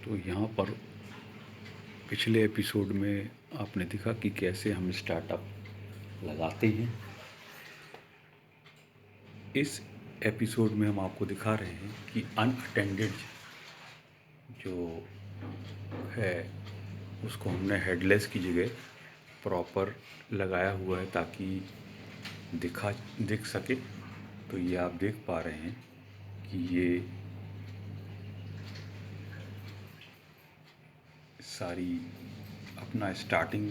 तो यहाँ पर पिछले एपिसोड में आपने देखा कि कैसे हम स्टार्टअप लगाते हैं। इस एपिसोड में हम आपको दिखा रहे हैं कि अनअटेंडेड जो है उसको हमने हेडलेस की जगह प्रॉपर लगाया हुआ है ताकि दिख सके। तो ये आप देख पा रहे हैं कि ये सारी अपना स्टार्टिंग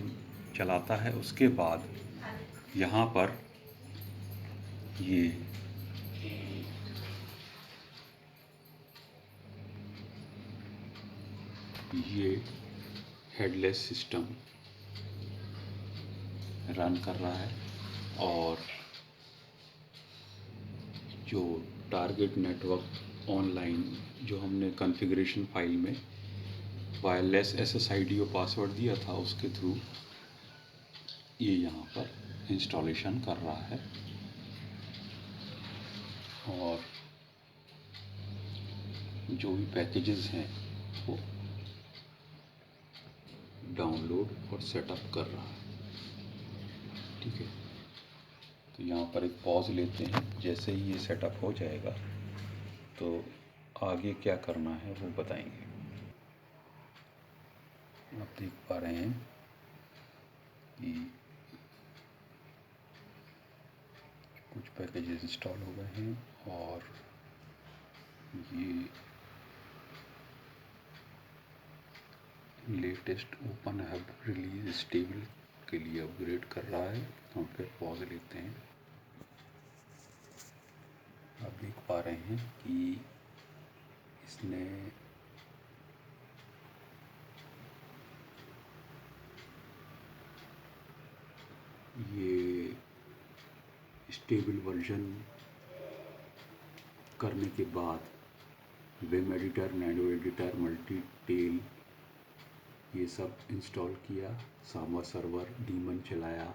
चलाता है। उसके बाद यहाँ पर ये हेडलेस सिस्टम रन कर रहा है और जो टारगेट नेटवर्क ऑनलाइन जो हमने कॉन्फ़िगरेशन फाइल में वायरलेस SSID और पासवर्ड दिया था उसके थ्रू ये यहाँ पर इंस्टॉलेशन कर रहा है और जो भी पैकेजेस हैं वो डाउनलोड और सेटअप कर रहा है। ठीक है, तो यहाँ पर एक पॉज लेते हैं। जैसे ही ये सेटअप हो जाएगा तो आगे क्या करना है वो बताएंगे। आप देख पा रहे हैं कि कुछ पैकेजेस इंस्टॉल हो गए हैं और ये latest open hub release stable के लिए अपग्रेड कर रहा है। हम फिर पॉज लेते हैं। आप देख पा रहे हैं कि इसने ये स्टेबल वर्जन करने के बाद vim editor, nano editor, multitail ये सब इंस्टॉल किया। सांबा सर्वर डीमन चलाया,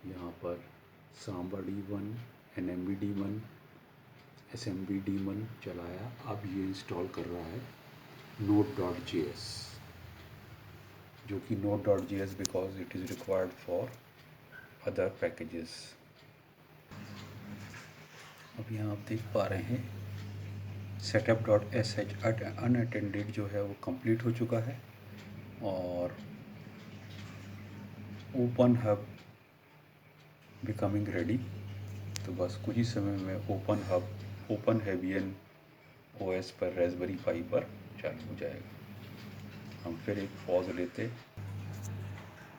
यहाँ पर Samba D1, NMB D1, SMB D1 चलाया। अब ये इंस्टॉल कर रहा है node.js, जो कि node.js because it is required for other packages. अब यहाँ आप देख पा रहे हैं setup.sh अनअटेंडेड जो है वो कंप्लीट हो चुका है और ओपन हब बिकमिंग रेडी। तो बस कुछ ही समय में ओपन हेबियन OS पर रास्पबेरी पाई पर चालू हो जाएगा। हम फिर एक पॉज लेते।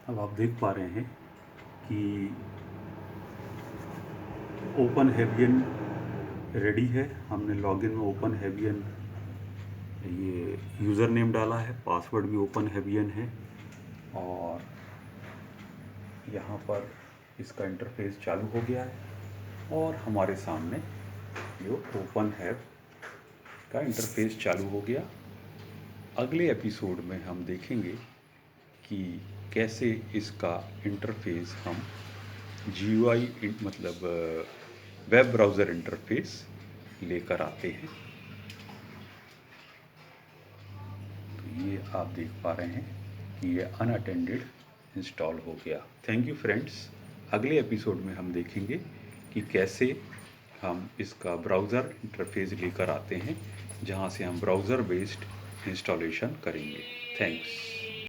अब आप देख पा रहे हैं कि ओपन हेबियन रेडी है। हमने लॉगिन में ओपन हेबियन ये यूज़र नेम डाला है, पासवर्ड भी ओपन हेबियन है और यहाँ पर इसका इंटरफेस चालू हो गया है और हमारे सामने ये ओपन हब का इंटरफेस चालू हो गया। अगले एपिसोड में हम देखेंगे कि कैसे इसका इंटरफेस हम GUI मतलब वेब ब्राउज़र इंटरफेस लेकर आते हैं। तो ये आप देख पा रहे हैं कि ये अनअटेंडेड इंस्टॉल हो गया। Thank you friends. अगले एपिसोड में हम देखेंगे कि कैसे हम इसका ब्राउज़र इंटरफेस लेकर आते हैं, जहां से हम ब्राउज़र बेस्ड इंस्टॉलेशन करेंगे। थैंक्स।